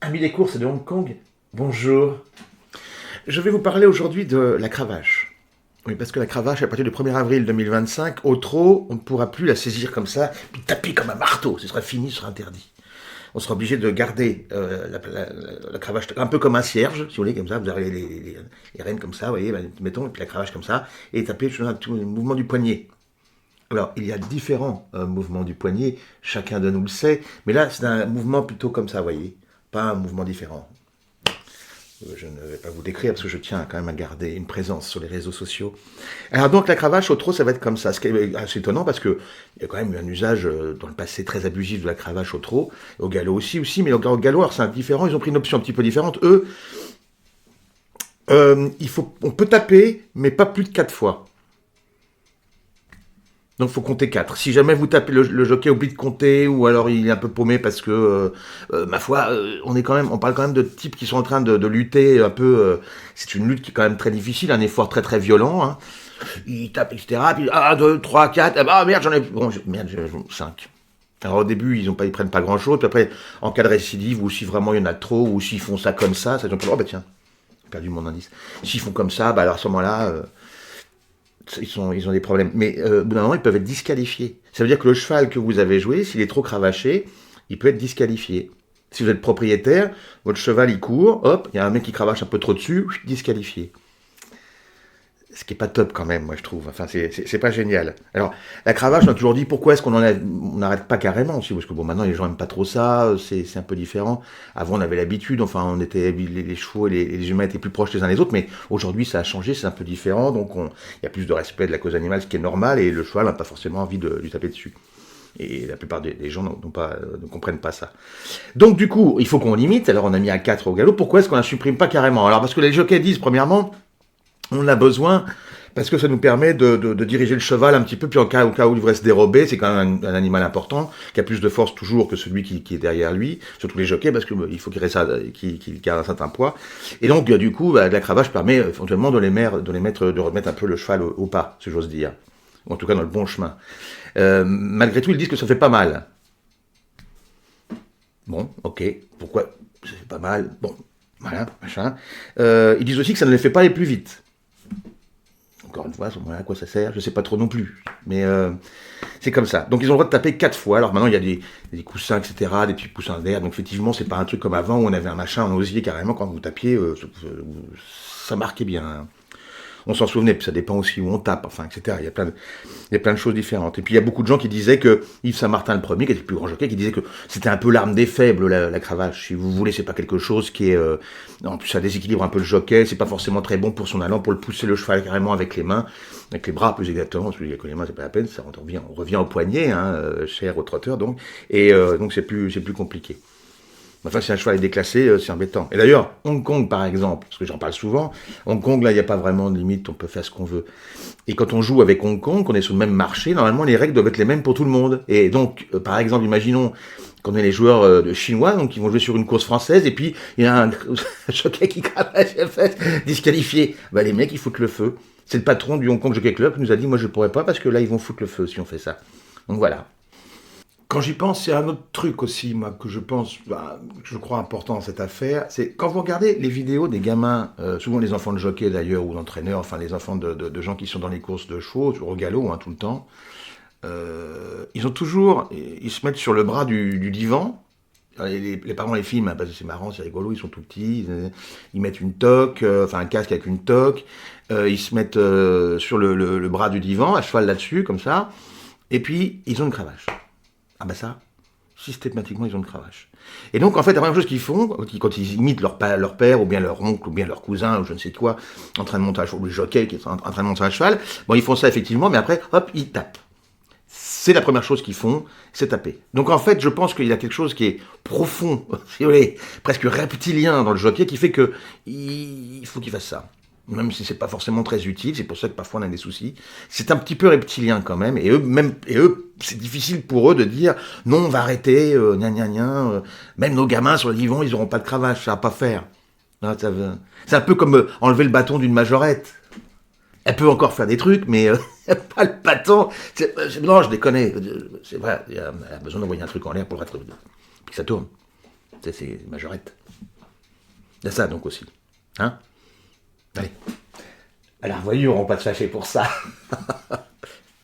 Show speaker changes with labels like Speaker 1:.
Speaker 1: Amis des courses de Hong Kong, bonjour. Je vais vous parler aujourd'hui de la cravache. Oui, parce que la cravache, à partir du 1er avril 2025, au trot, on ne pourra plus la saisir comme ça, puis taper comme un marteau. Ce sera fini, ce sera interdit. On sera obligé de garder la cravache un peu comme un cierge, si vous voulez, comme ça. Vous avez les rênes comme ça, vous voyez, mettons, et puis la cravache comme ça, et taper tout le mouvement du poignet. Alors, il y a différents mouvements du poignet, chacun de nous le sait, mais là, c'est un mouvement plutôt comme ça, vous voyez, pas un mouvement différent. Je ne vais pas vous décrire parce que je tiens quand même à garder une présence sur les réseaux sociaux. Alors donc la cravache au trot, ça va être comme ça. Ce qui est assez étonnant parce qu'il y a quand même eu un usage dans le passé très abusif de la cravache au trot, au galop aussi, mais au galop, alors c'est différent, ils ont pris une option un petit peu différente. Eux, on peut taper, mais pas plus de 4 fois. Donc il faut compter 4. Si jamais vous tapez, le jockey oublie de compter, ou alors il est un peu paumé parce que, ma foi, on parle quand même de types qui sont en train de lutter un peu. C'est une lutte qui est quand même très difficile, un effort très très violent. Hein. Ils tapent, etc. Puis 1, 2, 3, 4. Ah merde, j'en ai. Bon, merde, 5. Alors au début, ils prennent pas grand chose. Puis après, en cas de récidive, ou si vraiment il y en a trop, ou s'ils font ça comme ça, ils ont oh bah tiens, j'ai perdu mon indice. S'ils font comme ça, bah alors à ce moment-là. Ils ont des problèmes. Mais au bout d'un moment, ils peuvent être disqualifiés. Ça veut dire que le cheval que vous avez joué, s'il est trop cravaché, il peut être disqualifié. Si vous êtes propriétaire, votre cheval, il court, hop, il y a un mec qui cravache un peu trop dessus, disqualifié. Ce qui n'est pas top quand même, moi je trouve. Enfin, c'est pas génial. Alors, la cravache, on a toujours dit pourquoi est-ce qu'on n'arrête pas carrément aussi, parce que bon, maintenant les gens n'aiment pas trop ça, c'est un peu différent. Avant, on avait l'habitude, enfin, les chevaux et les humains étaient plus proches les uns des autres, mais aujourd'hui, ça a changé, c'est un peu différent, donc il y a plus de respect de la cause animale, ce qui est normal, et le cheval n'a pas forcément envie de lui taper dessus. Et la plupart des gens ne comprennent pas ça. Donc du coup, il faut qu'on limite, alors on a mis un 4 au galop, pourquoi est-ce qu'on ne la supprime pas carrément? Alors parce que les jockeys disent, premièrement, on a besoin parce que ça nous permet de diriger le cheval un petit peu, puis au cas où il voudrait se dérober, c'est quand même un animal important, qui a plus de force toujours que celui qui est derrière lui, surtout les jockeys, parce qu'il faut qu'il garde un certain poids. Et donc, du coup, la cravache permet éventuellement de remettre un peu le cheval au pas, si j'ose dire. Ou en tout cas dans le bon chemin. Malgré tout, ils disent que ça fait pas mal. Bon, ok, pourquoi ça fait pas mal? Bon, voilà, machin. Ils disent aussi que ça ne les fait pas aller plus vite. Encore une fois, à ce moment-là, à quoi ça sert? Je ne sais pas trop non plus. Mais c'est comme ça. Donc ils ont le droit de taper 4 fois. Alors maintenant, il y a des coussins, etc., des petits coussins d'air. Donc effectivement, c'est pas un truc comme avant où on avait un machin en osier carrément. Quand vous tapiez, ça marquait bien. Hein. On s'en souvenait, puis ça dépend aussi où on tape, enfin, etc. Il y a plein de choses différentes. Et puis il y a beaucoup de gens qui disaient que Yves Saint-Martin le premier, qui était le plus grand jockey, qui disait que c'était un peu l'arme des faibles, la cravache. Si vous voulez, c'est pas quelque chose qui est... en plus, ça déséquilibre un peu le jockey, c'est pas forcément très bon pour son allant, pour le pousser le cheval carrément avec les mains, avec les bras plus exactement, parce que les mains, c'est pas la peine, ça, on revient au poignet, hein, cher au trotteur, donc. Et donc c'est plus compliqué. Enfin, si un cheval est déclassé, c'est embêtant. Et d'ailleurs, Hong Kong, par exemple, parce que j'en parle souvent, Hong Kong, là, il n'y a pas vraiment de limite, on peut faire ce qu'on veut. Et quand on joue avec Hong Kong, qu'on est sur le même marché, normalement, les règles doivent être les mêmes pour tout le monde. Et donc, par exemple, imaginons qu'on ait les joueurs de chinois, donc qui vont jouer sur une course française, et puis il y a un jockey qui cravache la fesse, disqualifié. Bah, les mecs, ils foutent le feu. C'est le patron du Hong Kong Jockey Club qui nous a dit, moi, je ne pourrais pas, parce que là, ils vont foutre le feu si on fait ça. Donc voilà. Quand j'y pense, c'est un autre truc aussi, moi, que je pense, je crois important dans cette affaire, c'est quand vous regardez les vidéos des gamins, souvent les enfants de jockey d'ailleurs, ou d'entraîneurs, enfin les enfants de gens qui sont dans les courses de chevaux, au galop, hein, tout le temps, ils se mettent sur le bras du divan. Les parents les filment, hein, parce que c'est marrant, c'est rigolo, ils sont tout petits, ils mettent une toque, un casque avec une toque, ils se mettent sur le bras du divan, à cheval là-dessus, comme ça, et puis ils ont une cravache. Ah bah ça, systématiquement, ils ont une cravache. Et donc, en fait, la première chose qu'ils font, quand ils imitent leur père, ou bien leur oncle, ou bien leur cousin, ou je ne sais quoi, en train de monter un cheval, ou le jockey qui est en train de monter un cheval, bon, ils font ça effectivement, mais après, hop, ils tapent. C'est la première chose qu'ils font, c'est taper. Donc, en fait, je pense qu'il y a quelque chose qui est profond, si vous voulez, presque reptilien dans le jockey, qui fait que il faut qu'il fasse ça. Même si c'est pas forcément très utile, c'est pour ça que parfois on a des soucis. C'est un petit peu reptilien quand même, et eux, c'est difficile pour eux de dire non, on va arrêter, même nos gamins sur le divan, ils auront pas de cravache, ça va pas faire. C'est un peu comme enlever le bâton d'une majorette. Elle peut encore faire des trucs, mais pas le bâton. Non, je déconne. C'est vrai, elle a besoin d'envoyer un truc en l'air pour le rattraper. Puis ça tourne. Tu sais, c'est majorette. Il y a ça donc aussi. Hein? Allez. À la revoyure, on va pas te fâcher pour ça.